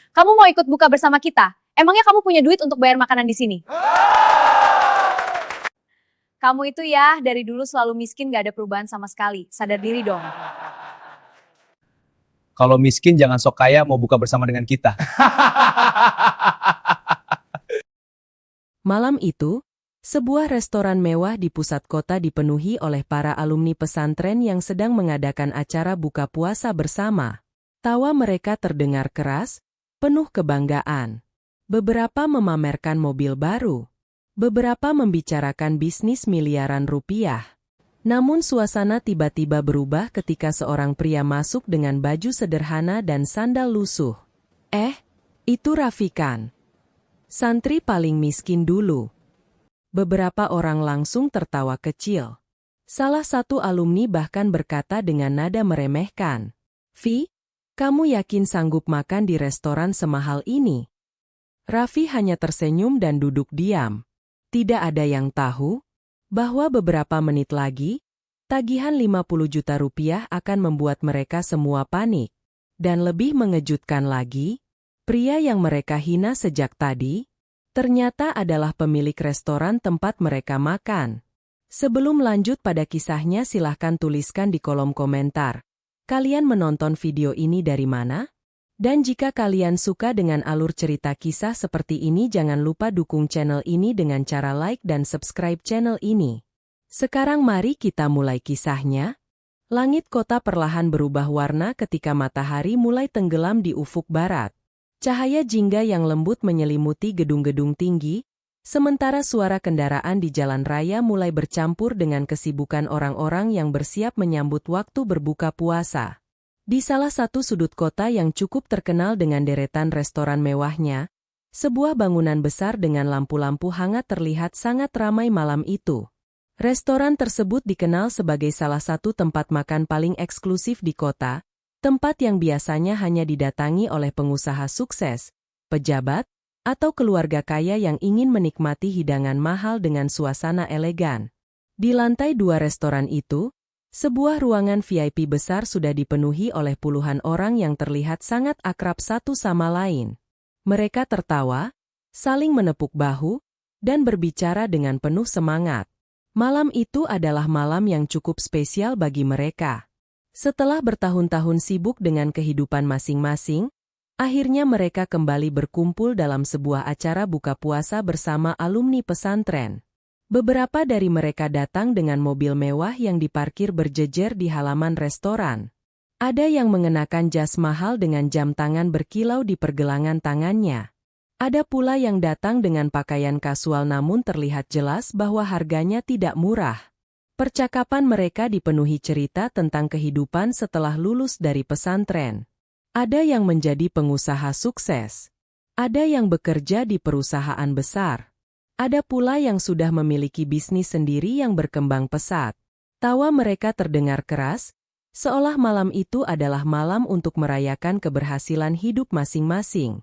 Kamu mau ikut buka bersama kita? Emangnya kamu punya duit untuk bayar makanan di sini? Kamu itu ya, dari dulu selalu miskin gak ada perubahan sama sekali. Sadar diri dong. Kalau miskin jangan sok kaya mau buka bersama dengan kita. Malam itu, sebuah restoran mewah di pusat kota dipenuhi oleh para alumni pesantren yang sedang mengadakan acara buka puasa bersama. Tawa mereka terdengar keras, penuh kebanggaan. Beberapa memamerkan mobil baru. Beberapa membicarakan bisnis miliaran rupiah. Namun suasana tiba-tiba berubah ketika seorang pria masuk dengan baju sederhana dan sandal lusuh. Itu Rafikan. Santri paling miskin dulu. Beberapa orang langsung tertawa kecil. Salah satu alumni bahkan berkata dengan nada meremehkan, "Vi, kamu yakin sanggup makan di restoran semahal ini?" Raffi hanya tersenyum dan duduk diam. Tidak ada yang tahu bahwa beberapa menit lagi, tagihan 50 juta rupiah akan membuat mereka semua panik. Dan lebih mengejutkan lagi, pria yang mereka hina sejak tadi, ternyata adalah pemilik restoran tempat mereka makan. Sebelum lanjut pada kisahnya silahkan tuliskan di kolom komentar. Kalian menonton video ini dari mana? Dan jika kalian suka dengan alur cerita kisah seperti ini jangan lupa dukung channel ini dengan cara like dan subscribe channel ini. Sekarang mari kita mulai kisahnya. Langit kota perlahan berubah warna ketika matahari mulai tenggelam di ufuk barat. Cahaya jingga yang lembut menyelimuti gedung-gedung tinggi, sementara suara kendaraan di jalan raya mulai bercampur dengan kesibukan orang-orang yang bersiap menyambut waktu berbuka puasa. Di salah satu sudut kota yang cukup terkenal dengan deretan restoran mewahnya, sebuah bangunan besar dengan lampu-lampu hangat terlihat sangat ramai malam itu. Restoran tersebut dikenal sebagai salah satu tempat makan paling eksklusif di kota, tempat yang biasanya hanya didatangi oleh pengusaha sukses, pejabat, atau keluarga kaya yang ingin menikmati hidangan mahal dengan suasana elegan. Di lantai 2 restoran itu, sebuah ruangan VIP besar sudah dipenuhi oleh puluhan orang yang terlihat sangat akrab satu sama lain. Mereka tertawa, saling menepuk bahu, dan berbicara dengan penuh semangat. Malam itu adalah malam yang cukup spesial bagi mereka. Setelah bertahun-tahun sibuk dengan kehidupan masing-masing, akhirnya mereka kembali berkumpul dalam sebuah acara buka puasa bersama alumni pesantren. Beberapa dari mereka datang dengan mobil mewah yang diparkir berjejer di halaman restoran. Ada yang mengenakan jas mahal dengan jam tangan berkilau di pergelangan tangannya. Ada pula yang datang dengan pakaian kasual namun terlihat jelas bahwa harganya tidak murah. Percakapan mereka dipenuhi cerita tentang kehidupan setelah lulus dari pesantren. Ada yang menjadi pengusaha sukses. Ada yang bekerja di perusahaan besar. Ada pula yang sudah memiliki bisnis sendiri yang berkembang pesat. Tawa mereka terdengar keras, seolah malam itu adalah malam untuk merayakan keberhasilan hidup masing-masing.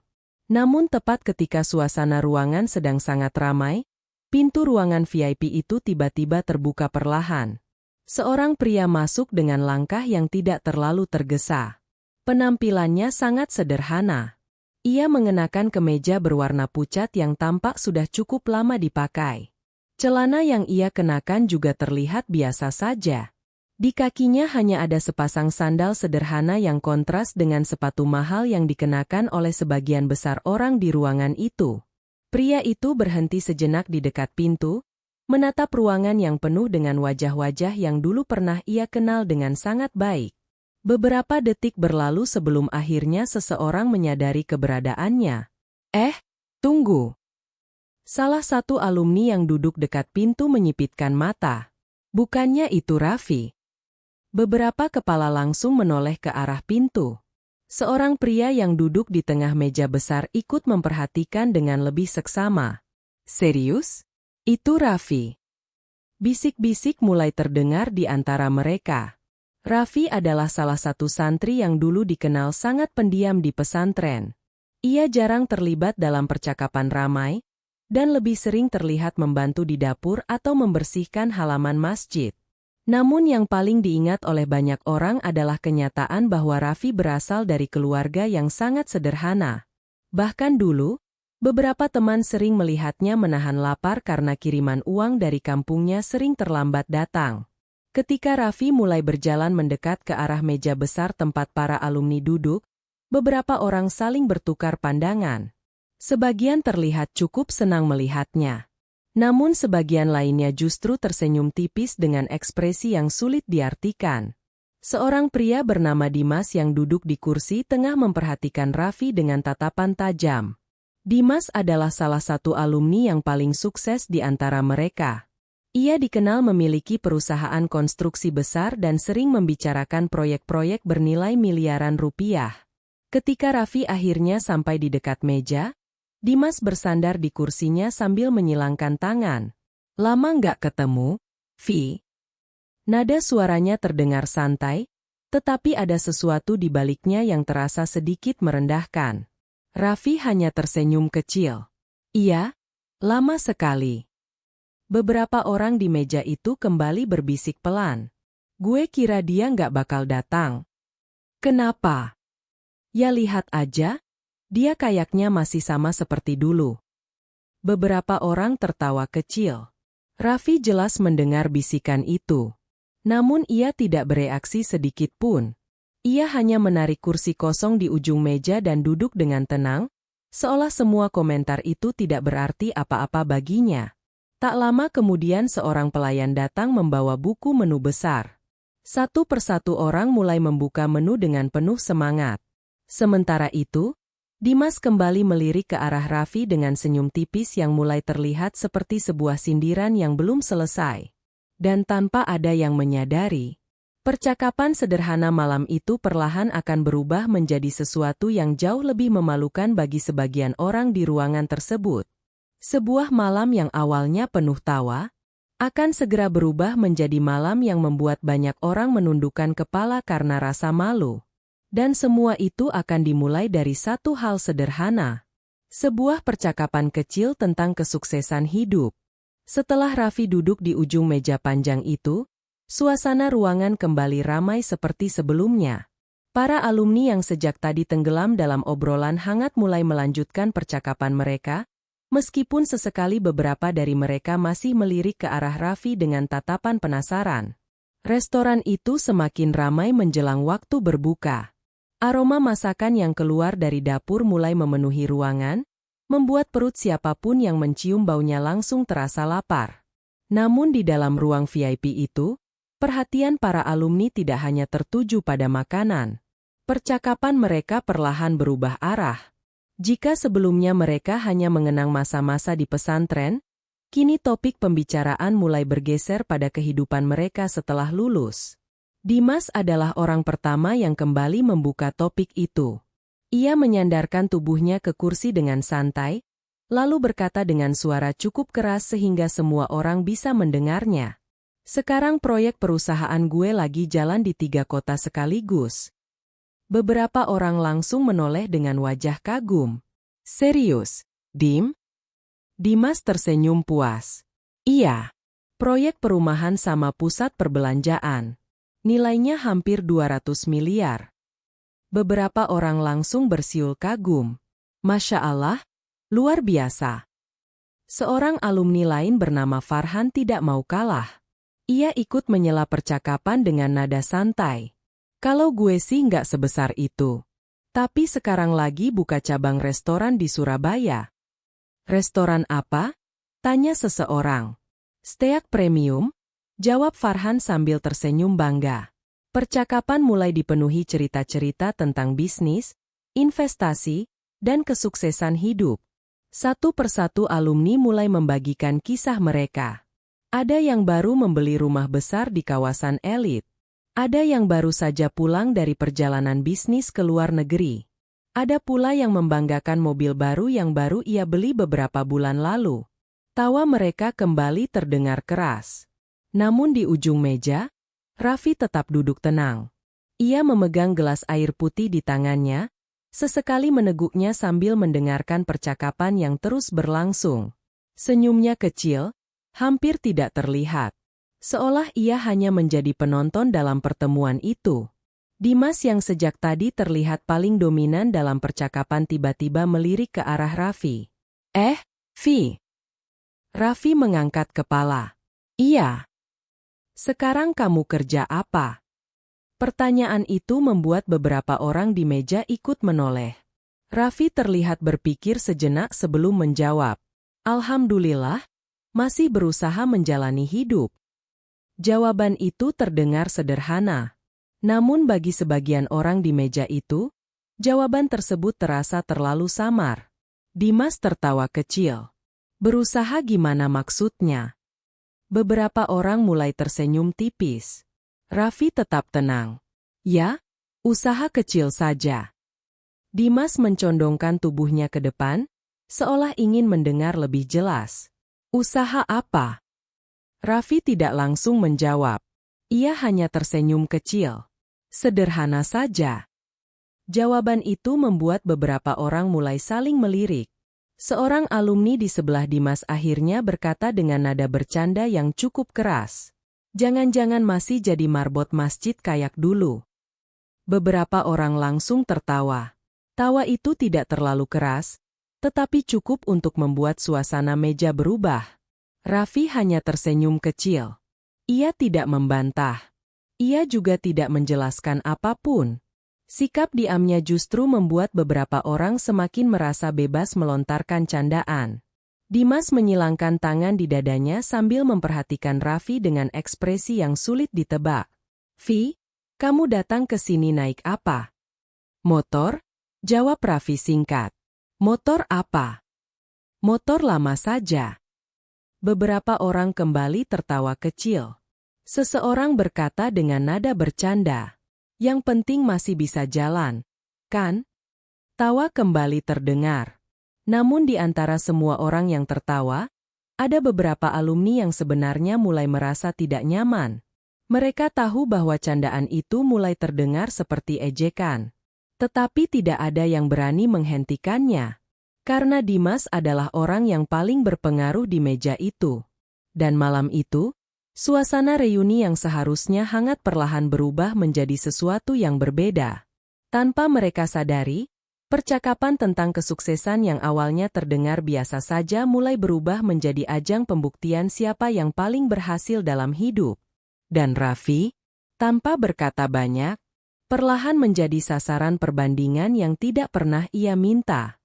Namun tepat ketika suasana ruangan sedang sangat ramai, pintu ruangan VIP itu tiba-tiba terbuka perlahan. Seorang pria masuk dengan langkah yang tidak terlalu tergesa. Penampilannya sangat sederhana. Ia mengenakan kemeja berwarna pucat yang tampak sudah cukup lama dipakai. Celana yang ia kenakan juga terlihat biasa saja. Di kakinya hanya ada sepasang sandal sederhana yang kontras dengan sepatu mahal yang dikenakan oleh sebagian besar orang di ruangan itu. Pria itu berhenti sejenak di dekat pintu, menatap ruangan yang penuh dengan wajah-wajah yang dulu pernah ia kenal dengan sangat baik. Beberapa detik berlalu sebelum akhirnya seseorang menyadari keberadaannya. Tunggu. Salah satu alumni yang duduk dekat pintu menyipitkan mata. Bukannya itu Raffi. Beberapa kepala langsung menoleh ke arah pintu. Seorang pria yang duduk di tengah meja besar ikut memperhatikan dengan lebih seksama. Serius? Itu Raffi. Bisik-bisik mulai terdengar di antara mereka. Raffi adalah salah satu santri yang dulu dikenal sangat pendiam di pesantren. Ia jarang terlibat dalam percakapan ramai, dan lebih sering terlihat membantu di dapur atau membersihkan halaman masjid. Namun yang paling diingat oleh banyak orang adalah kenyataan bahwa Raffi berasal dari keluarga yang sangat sederhana. Bahkan dulu, beberapa teman sering melihatnya menahan lapar karena kiriman uang dari kampungnya sering terlambat datang. Ketika Raffi mulai berjalan mendekat ke arah meja besar tempat para alumni duduk, beberapa orang saling bertukar pandangan. Sebagian terlihat cukup senang melihatnya. Namun sebagian lainnya justru tersenyum tipis dengan ekspresi yang sulit diartikan. Seorang pria bernama Dimas yang duduk di kursi tengah memperhatikan Raffi dengan tatapan tajam. Dimas adalah salah satu alumni yang paling sukses di antara mereka. Ia dikenal memiliki perusahaan konstruksi besar dan sering membicarakan proyek-proyek bernilai miliaran rupiah. Ketika Raffi akhirnya sampai di dekat meja, Dimas bersandar di kursinya sambil menyilangkan tangan. "Lama nggak ketemu, Vi?" Nada suaranya terdengar santai, tetapi ada sesuatu di baliknya yang terasa sedikit merendahkan. Raffi hanya tersenyum kecil. "Iya, lama sekali." Beberapa orang di meja itu kembali berbisik pelan. "Gue kira dia nggak bakal datang." "Kenapa?" "Ya lihat aja, dia kayaknya masih sama seperti dulu." Beberapa orang tertawa kecil. Raffi jelas mendengar bisikan itu. Namun ia tidak bereaksi sedikit pun. Ia hanya menarik kursi kosong di ujung meja dan duduk dengan tenang, seolah semua komentar itu tidak berarti apa-apa baginya. Tak lama kemudian seorang pelayan datang membawa buku menu besar. Satu persatu orang mulai membuka menu dengan penuh semangat. Sementara itu, Dimas kembali melirik ke arah Raffi dengan senyum tipis yang mulai terlihat seperti sebuah sindiran yang belum selesai. Dan tanpa ada yang menyadari, percakapan sederhana malam itu perlahan akan berubah menjadi sesuatu yang jauh lebih memalukan bagi sebagian orang di ruangan tersebut. Sebuah malam yang awalnya penuh tawa, akan segera berubah menjadi malam yang membuat banyak orang menundukkan kepala karena rasa malu. Dan semua itu akan dimulai dari satu hal sederhana. Sebuah percakapan kecil tentang kesuksesan hidup. Setelah Raffi duduk di ujung meja panjang itu, suasana ruangan kembali ramai seperti sebelumnya. Para alumni yang sejak tadi tenggelam dalam obrolan hangat mulai melanjutkan percakapan mereka, meskipun sesekali beberapa dari mereka masih melirik ke arah Raffi dengan tatapan penasaran. Restoran itu semakin ramai menjelang waktu berbuka. Aroma masakan yang keluar dari dapur mulai memenuhi ruangan, membuat perut siapapun yang mencium baunya langsung terasa lapar. Namun di dalam ruang VIP itu, perhatian para alumni tidak hanya tertuju pada makanan. Percakapan mereka perlahan berubah arah. Jika sebelumnya mereka hanya mengenang masa-masa di pesantren, kini topik pembicaraan mulai bergeser pada kehidupan mereka setelah lulus. Dimas adalah orang pertama yang kembali membuka topik itu. Ia menyandarkan tubuhnya ke kursi dengan santai, lalu berkata dengan suara cukup keras sehingga semua orang bisa mendengarnya. "Sekarang proyek perusahaan gue lagi jalan di 3 kota sekaligus." Beberapa orang langsung menoleh dengan wajah kagum. "Serius, Dim?" Dimas tersenyum puas. "Iya, proyek perumahan sama pusat perbelanjaan. Nilainya hampir 200 miliar. Beberapa orang langsung bersiul kagum. "Masya Allah, luar biasa." Seorang alumni lain bernama Farhan tidak mau kalah. Ia ikut menyela percakapan dengan nada santai. "Kalau gue sih nggak sebesar itu. Tapi sekarang lagi buka cabang restoran di Surabaya." "Restoran apa?" tanya seseorang. "Steak Premium," jawab Farhan sambil tersenyum bangga. Percakapan mulai dipenuhi cerita-cerita tentang bisnis, investasi, dan kesuksesan hidup. Satu persatu alumni mulai membagikan kisah mereka. Ada yang baru membeli rumah besar di kawasan elit. Ada yang baru saja pulang dari perjalanan bisnis ke luar negeri. Ada pula yang membanggakan mobil baru yang baru ia beli beberapa bulan lalu. Tawa mereka kembali terdengar keras. Namun di ujung meja, Raffi tetap duduk tenang. Ia memegang gelas air putih di tangannya, sesekali meneguknya sambil mendengarkan percakapan yang terus berlangsung. Senyumnya kecil, hampir tidak terlihat. Seolah ia hanya menjadi penonton dalam pertemuan itu. Dimas yang sejak tadi terlihat paling dominan dalam percakapan tiba-tiba melirik ke arah Raffi. Vi. Raffi mengangkat kepala. Iya. Sekarang kamu kerja apa? Pertanyaan itu membuat beberapa orang di meja ikut menoleh. Raffi terlihat berpikir sejenak sebelum menjawab. Alhamdulillah, masih berusaha menjalani hidup. Jawaban itu terdengar sederhana. Namun bagi sebagian orang di meja itu, jawaban tersebut terasa terlalu samar. Dimas tertawa kecil. Berusaha gimana maksudnya? Beberapa orang mulai tersenyum tipis. Raffi tetap tenang. Ya, usaha kecil saja. Dimas mencondongkan tubuhnya ke depan, seolah ingin mendengar lebih jelas. Usaha apa? Raffi tidak langsung menjawab. Ia hanya tersenyum kecil. Sederhana saja. Jawaban itu membuat beberapa orang mulai saling melirik. Seorang alumni di sebelah Dimas akhirnya berkata dengan nada bercanda yang cukup keras. Jangan-jangan masih jadi marbot masjid kayak dulu. Beberapa orang langsung tertawa. Tawa itu tidak terlalu keras, tetapi cukup untuk membuat suasana meja berubah. Raffi hanya tersenyum kecil. Ia tidak membantah. Ia juga tidak menjelaskan apapun. Sikap diamnya justru membuat beberapa orang semakin merasa bebas melontarkan candaan. Dimas menyilangkan tangan di dadanya sambil memperhatikan Raffi dengan ekspresi yang sulit ditebak. Vi, kamu datang ke sini naik apa? Motor? Jawab Raffi singkat. Motor apa? Motor lama saja. Beberapa orang kembali tertawa kecil. Seseorang berkata dengan nada bercanda. Yang penting masih bisa jalan, kan? Tawa kembali terdengar. Namun di antara semua orang yang tertawa, ada beberapa alumni yang sebenarnya mulai merasa tidak nyaman. Mereka tahu bahwa candaan itu mulai terdengar seperti ejekan. Tetapi tidak ada yang berani menghentikannya. Karena Dimas adalah orang yang paling berpengaruh di meja itu. Dan malam itu, suasana reuni yang seharusnya hangat perlahan berubah menjadi sesuatu yang berbeda. Tanpa mereka sadari, percakapan tentang kesuksesan yang awalnya terdengar biasa saja mulai berubah menjadi ajang pembuktian siapa yang paling berhasil dalam hidup. Dan Raffi, tanpa berkata banyak, perlahan menjadi sasaran perbandingan yang tidak pernah ia minta.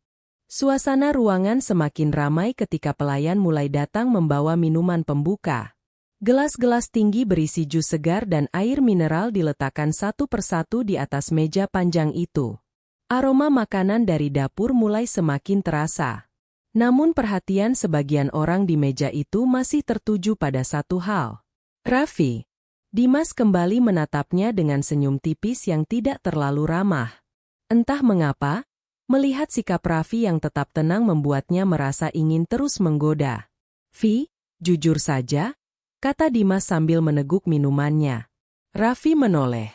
Suasana ruangan semakin ramai ketika pelayan mulai datang membawa minuman pembuka. Gelas-gelas tinggi berisi jus segar dan air mineral diletakkan satu persatu di atas meja panjang itu. Aroma makanan dari dapur mulai semakin terasa. Namun perhatian sebagian orang di meja itu masih tertuju pada satu hal. Raffi. Dimas kembali menatapnya dengan senyum tipis yang tidak terlalu ramah. Entah mengapa, melihat sikap Raffi yang tetap tenang membuatnya merasa ingin terus menggoda. Vi, jujur saja, kata Dimas sambil meneguk minumannya. Raffi menoleh.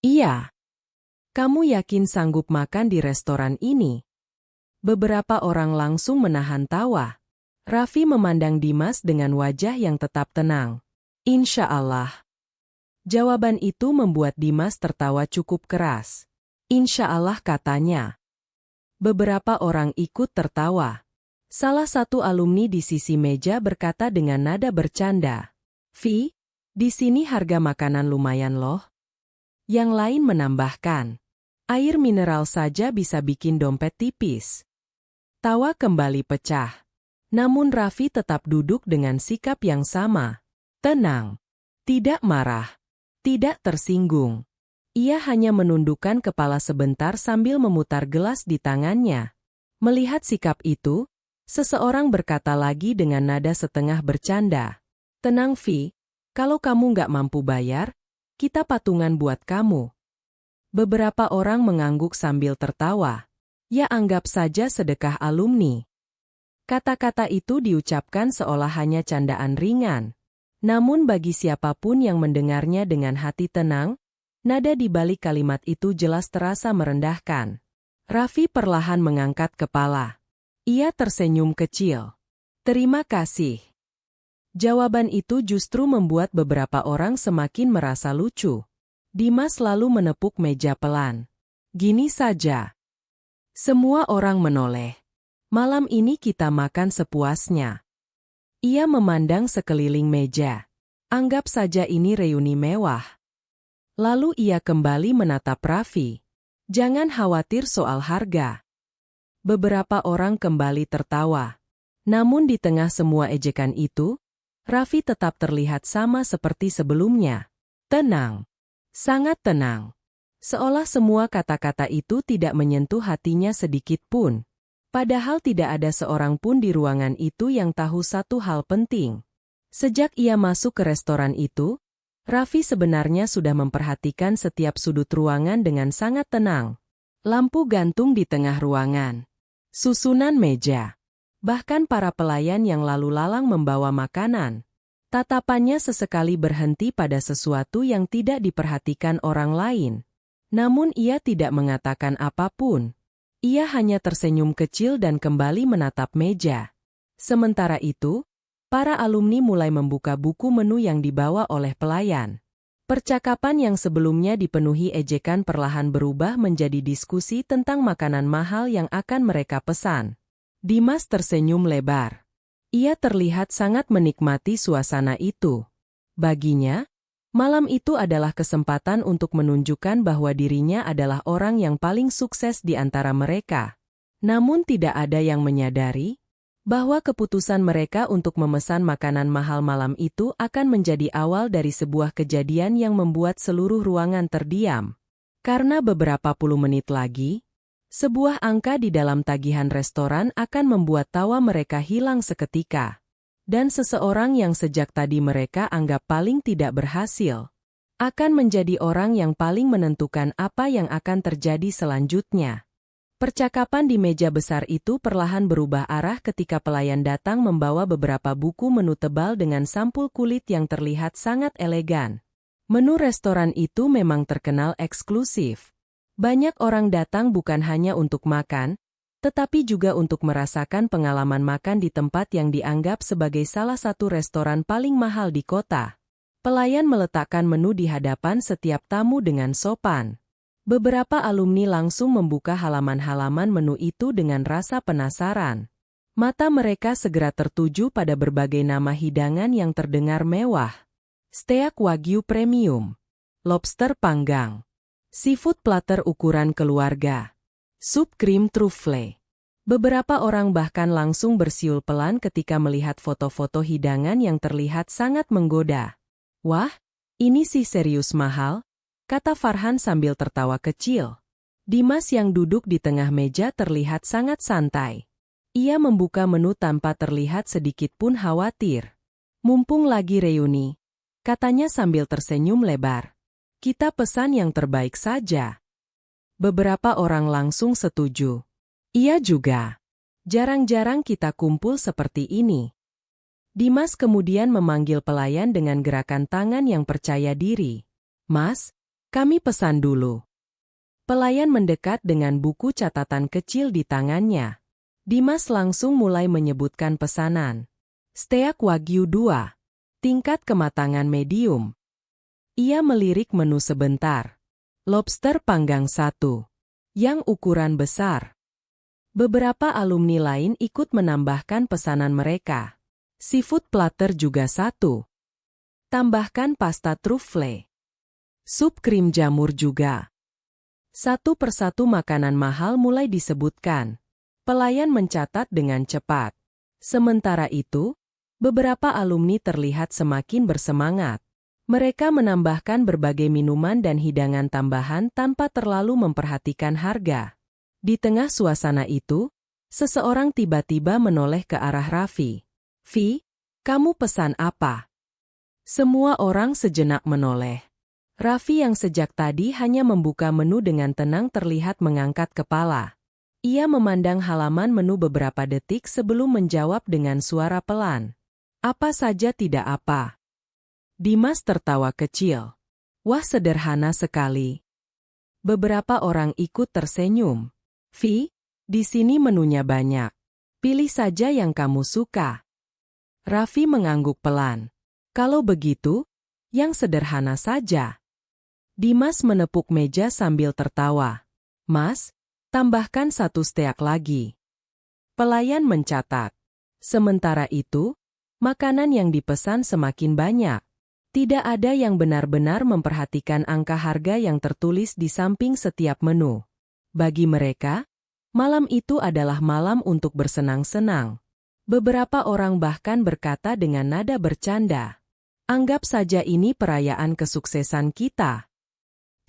Iya. Kamu yakin sanggup makan di restoran ini? Beberapa orang langsung menahan tawa. Raffi memandang Dimas dengan wajah yang tetap tenang. Insya Allah. Jawaban itu membuat Dimas tertawa cukup keras. Insya Allah katanya. Beberapa orang ikut tertawa. Salah satu alumni di sisi meja berkata dengan nada bercanda. Vi, di sini harga makanan lumayan loh. Yang lain menambahkan. Air mineral saja bisa bikin dompet tipis. Tawa kembali pecah. Namun Raffi tetap duduk dengan sikap yang sama. Tenang. Tidak marah. Tidak tersinggung. Ia hanya menundukkan kepala sebentar sambil memutar gelas di tangannya. Melihat sikap itu, seseorang berkata lagi dengan nada setengah bercanda. Tenang Vi, kalau kamu nggak mampu bayar, kita patungan buat kamu. Beberapa orang mengangguk sambil tertawa. Ya anggap saja sedekah alumni. Kata-kata itu diucapkan seolah hanya candaan ringan. Namun bagi siapapun yang mendengarnya dengan hati tenang, nada di balik kalimat itu jelas terasa merendahkan. Raffi perlahan mengangkat kepala. Ia tersenyum kecil. Terima kasih. Jawaban itu justru membuat beberapa orang semakin merasa lucu. Dimas lalu menepuk meja pelan. Gini saja. Semua orang menoleh. Malam ini kita makan sepuasnya. Ia memandang sekeliling meja. Anggap saja ini reuni mewah. Lalu ia kembali menatap Raffi. Jangan khawatir soal harga. Beberapa orang kembali tertawa. Namun di tengah semua ejekan itu, Raffi tetap terlihat sama seperti sebelumnya. Tenang. Sangat tenang. Seolah semua kata-kata itu tidak menyentuh hatinya sedikit pun. Padahal tidak ada seorang pun di ruangan itu yang tahu satu hal penting. Sejak ia masuk ke restoran itu, Raffi sebenarnya sudah memperhatikan setiap sudut ruangan dengan sangat tenang. Lampu gantung di tengah ruangan. Susunan meja. Bahkan para pelayan yang lalu lalang membawa makanan. Tatapannya sesekali berhenti pada sesuatu yang tidak diperhatikan orang lain. Namun ia tidak mengatakan apapun. Ia hanya tersenyum kecil dan kembali menatap meja. Sementara itu, para alumni mulai membuka buku menu yang dibawa oleh pelayan. Percakapan yang sebelumnya dipenuhi ejekan perlahan berubah menjadi diskusi tentang makanan mahal yang akan mereka pesan. Dimas tersenyum lebar. Ia terlihat sangat menikmati suasana itu. Baginya, malam itu adalah kesempatan untuk menunjukkan bahwa dirinya adalah orang yang paling sukses di antara mereka. Namun tidak ada yang menyadari bahwa keputusan mereka untuk memesan makanan mahal malam itu akan menjadi awal dari sebuah kejadian yang membuat seluruh ruangan terdiam. Karena beberapa puluh menit lagi, sebuah angka di dalam tagihan restoran akan membuat tawa mereka hilang seketika. Dan seseorang yang sejak tadi mereka anggap paling tidak berhasil, akan menjadi orang yang paling menentukan apa yang akan terjadi selanjutnya. Percakapan di meja besar itu perlahan berubah arah ketika pelayan datang membawa beberapa buku menu tebal dengan sampul kulit yang terlihat sangat elegan. Menu restoran itu memang terkenal eksklusif. Banyak orang datang bukan hanya untuk makan, tetapi juga untuk merasakan pengalaman makan di tempat yang dianggap sebagai salah satu restoran paling mahal di kota. Pelayan meletakkan menu di hadapan setiap tamu dengan sopan. Beberapa alumni langsung membuka halaman-halaman menu itu dengan rasa penasaran. Mata mereka segera tertuju pada berbagai nama hidangan yang terdengar mewah. Steak Wagyu Premium, lobster panggang, seafood platter ukuran keluarga, sup krim truffle. Beberapa orang bahkan langsung bersiul pelan ketika melihat foto-foto hidangan yang terlihat sangat menggoda. Wah, ini sih serius mahal, kata Farhan sambil tertawa kecil. Dimas yang duduk di tengah meja terlihat sangat santai. Ia membuka menu tanpa terlihat sedikit pun khawatir. Mumpung lagi reuni, katanya sambil tersenyum lebar. Kita pesan yang terbaik saja. Beberapa orang langsung setuju. Iya juga. Jarang-jarang kita kumpul seperti ini. Dimas kemudian memanggil pelayan dengan gerakan tangan yang percaya diri. Mas, kami pesan dulu. Pelayan mendekat dengan buku catatan kecil di tangannya. Dimas langsung mulai menyebutkan pesanan. Steak Wagyu 2. Tingkat kematangan medium. Ia melirik menu sebentar. Lobster panggang 1. Yang ukuran besar. Beberapa alumni lain ikut menambahkan pesanan mereka. Seafood platter juga 1. Tambahkan pasta truffle. Sup krim jamur juga. Satu persatu makanan mahal mulai disebutkan. Pelayan mencatat dengan cepat. Sementara itu, beberapa alumni terlihat semakin bersemangat. Mereka menambahkan berbagai minuman dan hidangan tambahan tanpa terlalu memperhatikan harga. Di tengah suasana itu, seseorang tiba-tiba menoleh ke arah Raffi. Vi, kamu pesan apa? Semua orang sejenak menoleh. Raffi yang sejak tadi hanya membuka menu dengan tenang terlihat mengangkat kepala. Ia memandang halaman menu beberapa detik sebelum menjawab dengan suara pelan. Apa saja tidak apa. Dimas tertawa kecil. Wah, sederhana sekali. Beberapa orang ikut tersenyum. Vi, di sini menunya banyak. Pilih saja yang kamu suka. Raffi mengangguk pelan. Kalau begitu, yang sederhana saja. Dimas menepuk meja sambil tertawa. Mas, tambahkan 1 steak lagi. Pelayan mencatat. Sementara itu, makanan yang dipesan semakin banyak. Tidak ada yang benar-benar memperhatikan angka harga yang tertulis di samping setiap menu. Bagi mereka, malam itu adalah malam untuk bersenang-senang. Beberapa orang bahkan berkata dengan nada bercanda, "Anggap saja ini perayaan kesuksesan kita."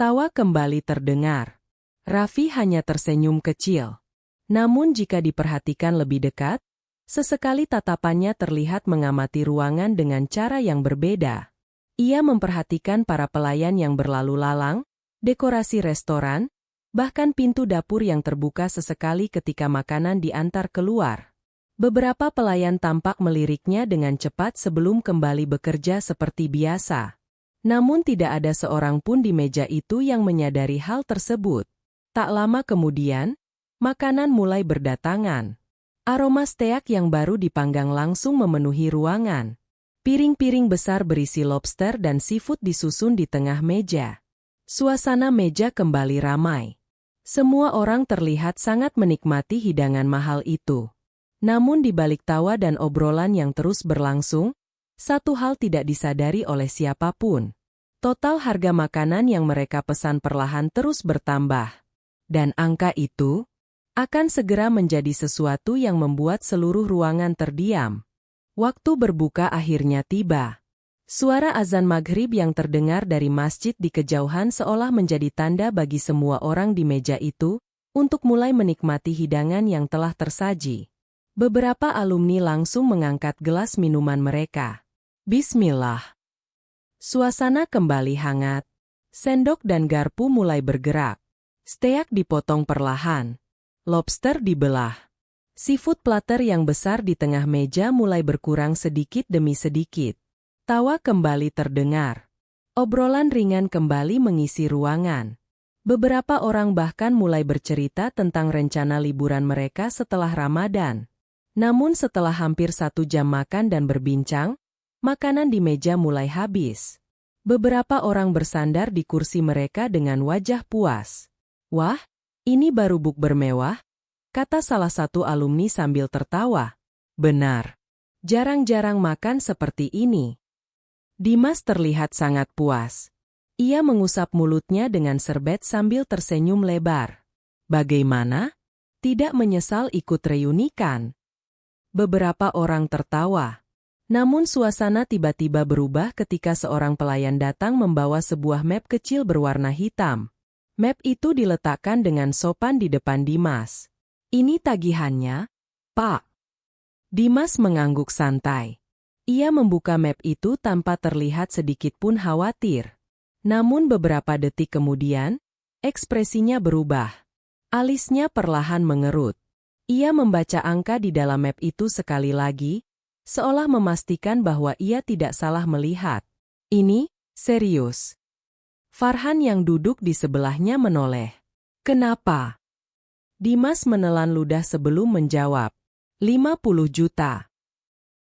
Tawa kembali terdengar. Raffi hanya tersenyum kecil. Namun jika diperhatikan lebih dekat, sesekali tatapannya terlihat mengamati ruangan dengan cara yang berbeda. Ia memperhatikan para pelayan yang berlalu lalang, dekorasi restoran, bahkan pintu dapur yang terbuka sesekali ketika makanan diantar keluar. Beberapa pelayan tampak meliriknya dengan cepat sebelum kembali bekerja seperti biasa. Namun tidak ada seorang pun di meja itu yang menyadari hal tersebut. Tak lama kemudian, makanan mulai berdatangan. Aroma steak yang baru dipanggang langsung memenuhi ruangan. Piring-piring besar berisi lobster dan seafood disusun di tengah meja. Suasana meja kembali ramai. Semua orang terlihat sangat menikmati hidangan mahal itu. Namun di balik tawa dan obrolan yang terus berlangsung, satu hal tidak disadari oleh siapapun. Total harga makanan yang mereka pesan perlahan terus bertambah. Dan angka itu akan segera menjadi sesuatu yang membuat seluruh ruangan terdiam. Waktu berbuka akhirnya tiba. Suara azan maghrib yang terdengar dari masjid di kejauhan seolah menjadi tanda bagi semua orang di meja itu untuk mulai menikmati hidangan yang telah tersaji. Beberapa alumni langsung mengangkat gelas minuman mereka. Bismillah. Suasana kembali hangat. Sendok dan garpu mulai bergerak. Steak dipotong perlahan. Lobster dibelah. Seafood platter yang besar di tengah meja mulai berkurang sedikit demi sedikit. Tawa kembali terdengar. Obrolan ringan kembali mengisi ruangan. Beberapa orang bahkan mulai bercerita tentang rencana liburan mereka setelah Ramadan. Namun setelah hampir 1 jam makan dan berbincang, makanan di meja mulai habis. Beberapa orang bersandar di kursi mereka dengan wajah puas. "Wah, ini baru bukber mewah," kata salah satu alumni sambil tertawa. "Benar. Jarang-jarang makan seperti ini." Dimas terlihat sangat puas. Ia mengusap mulutnya dengan serbet sambil tersenyum lebar. "Bagaimana? Tidak menyesal ikut reuni kan?" Beberapa orang tertawa. Namun suasana tiba-tiba berubah ketika seorang pelayan datang membawa sebuah map kecil berwarna hitam. Map itu diletakkan dengan sopan di depan Dimas. "Ini tagihannya, Pak." Dimas mengangguk santai. Ia membuka map itu tanpa terlihat sedikit pun khawatir. Namun beberapa detik kemudian, ekspresinya berubah. Alisnya perlahan mengerut. Ia membaca angka di dalam map itu sekali lagi, seolah memastikan bahwa ia tidak salah melihat. "Ini serius?" Farhan yang duduk di sebelahnya menoleh. "Kenapa?" Dimas menelan ludah sebelum menjawab. 50 juta.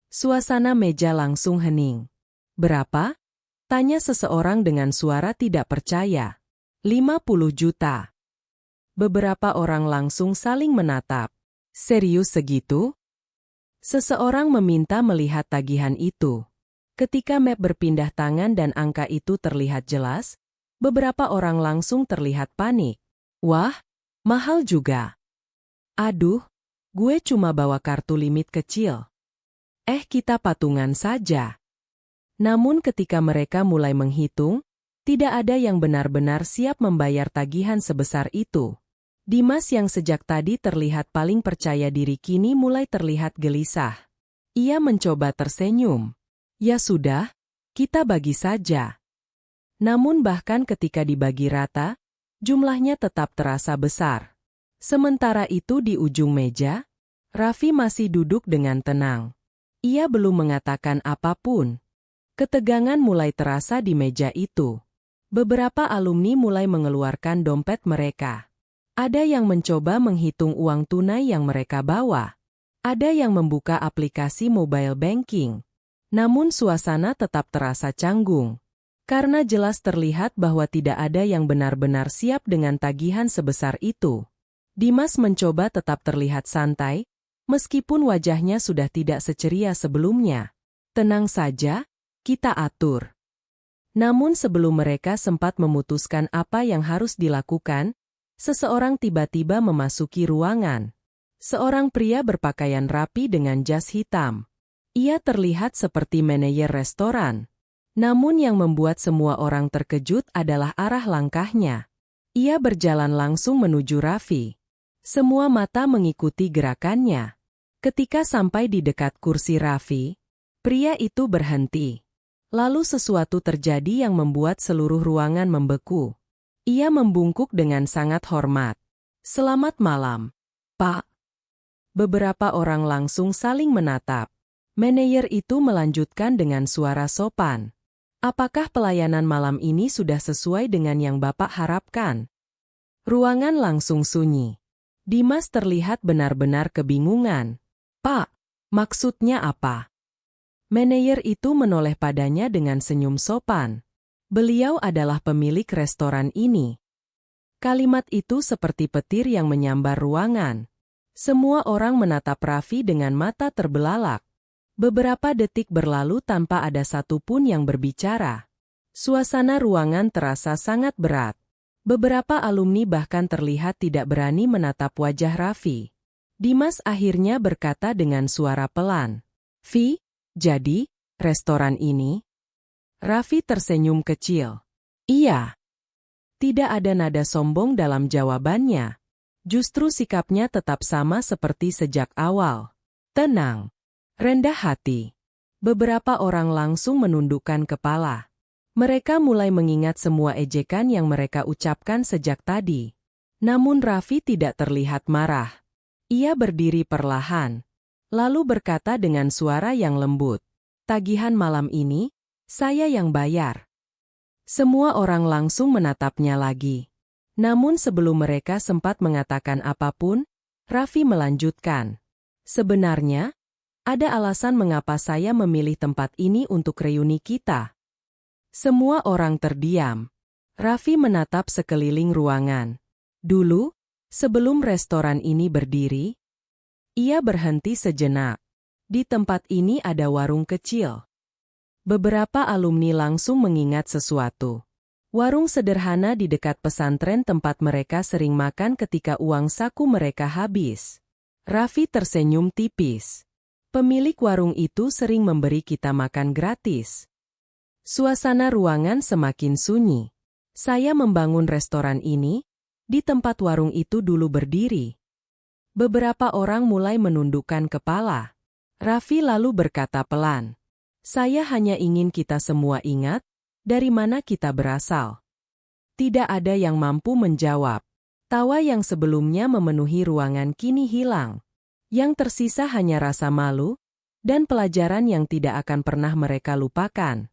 Suasana meja langsung hening. "Berapa?" tanya seseorang dengan suara tidak percaya. 50 juta. Beberapa orang langsung saling menatap. "Serius segitu?" Seseorang meminta melihat tagihan itu. Ketika map berpindah tangan dan angka itu terlihat jelas, beberapa orang langsung terlihat panik. "Wah, mahal juga. Aduh, gue cuma bawa kartu limit kecil. Kita patungan saja." Namun ketika mereka mulai menghitung, tidak ada yang benar-benar siap membayar tagihan sebesar itu. Dimas yang sejak tadi terlihat paling percaya diri kini mulai terlihat gelisah. Ia mencoba tersenyum. "Ya sudah, kita bagi saja." Namun bahkan ketika dibagi rata, jumlahnya tetap terasa besar. Sementara itu di ujung meja, Raffi masih duduk dengan tenang. Ia belum mengatakan apapun. Ketegangan mulai terasa di meja itu. Beberapa alumni mulai mengeluarkan dompet mereka. Ada yang mencoba menghitung uang tunai yang mereka bawa. Ada yang membuka aplikasi mobile banking. Namun suasana tetap terasa canggung. Karena jelas terlihat bahwa tidak ada yang benar-benar siap dengan tagihan sebesar itu. Dimas mencoba tetap terlihat santai, meskipun wajahnya sudah tidak seceria sebelumnya. Tenang saja, kita atur. Namun sebelum mereka sempat memutuskan apa yang harus dilakukan, seseorang tiba-tiba memasuki ruangan. Seorang pria berpakaian rapi dengan jas hitam. Ia terlihat seperti manajer restoran. Namun yang membuat semua orang terkejut adalah arah langkahnya. Ia berjalan langsung menuju Raffi. Semua mata mengikuti gerakannya. Ketika sampai di dekat kursi Raffi, pria itu berhenti. Lalu sesuatu terjadi yang membuat seluruh ruangan membeku. Ia membungkuk dengan sangat hormat. "Selamat malam, Pak." Beberapa orang langsung saling menatap. Manajer itu melanjutkan dengan suara sopan. "Apakah pelayanan malam ini sudah sesuai dengan yang Bapak harapkan?" Ruangan langsung sunyi. Dimas terlihat benar-benar kebingungan. "Pak, maksudnya apa?" Manajer itu menoleh padanya dengan senyum sopan. Beliau adalah pemilik restoran ini. Kalimat itu seperti petir yang menyambar ruangan. Semua orang menatap Raffi dengan mata terbelalak. Beberapa detik berlalu tanpa ada satupun yang berbicara. Suasana ruangan terasa sangat berat. Beberapa alumni bahkan terlihat tidak berani menatap wajah Raffi. Dimas akhirnya berkata dengan suara pelan, "Vi, jadi, restoran ini?" Raffi tersenyum kecil. "Iya." Tidak ada nada sombong dalam jawabannya. Justru sikapnya tetap sama seperti sejak awal. Tenang. Rendah hati. Beberapa orang langsung menundukkan kepala. Mereka mulai mengingat semua ejekan yang mereka ucapkan sejak tadi. Namun Raffi tidak terlihat marah. Ia berdiri perlahan. Lalu berkata dengan suara yang lembut, "Tagihan malam ini, saya yang bayar." Semua orang langsung menatapnya lagi. Namun sebelum mereka sempat mengatakan apapun, Raffi melanjutkan. "Sebenarnya, ada alasan mengapa saya memilih tempat ini untuk reuni kita." Semua orang terdiam. Raffi menatap sekeliling ruangan. Dulu, sebelum restoran ini berdiri, ia berhenti sejenak. Di tempat ini ada warung kecil. Beberapa alumni langsung mengingat sesuatu. Warung sederhana di dekat pesantren tempat mereka sering makan ketika uang saku mereka habis. Raffi tersenyum tipis. "Pemilik warung itu sering memberi kita makan gratis." Suasana ruangan semakin sunyi. "Saya membangun restoran ini, di tempat warung itu dulu berdiri." Beberapa orang mulai menundukkan kepala. Raffi lalu berkata pelan, "Saya hanya ingin kita semua ingat, dari mana kita berasal." Tidak ada yang mampu menjawab. Tawa yang sebelumnya memenuhi ruangan kini hilang. Yang tersisa hanya rasa malu, dan pelajaran yang tidak akan pernah mereka lupakan.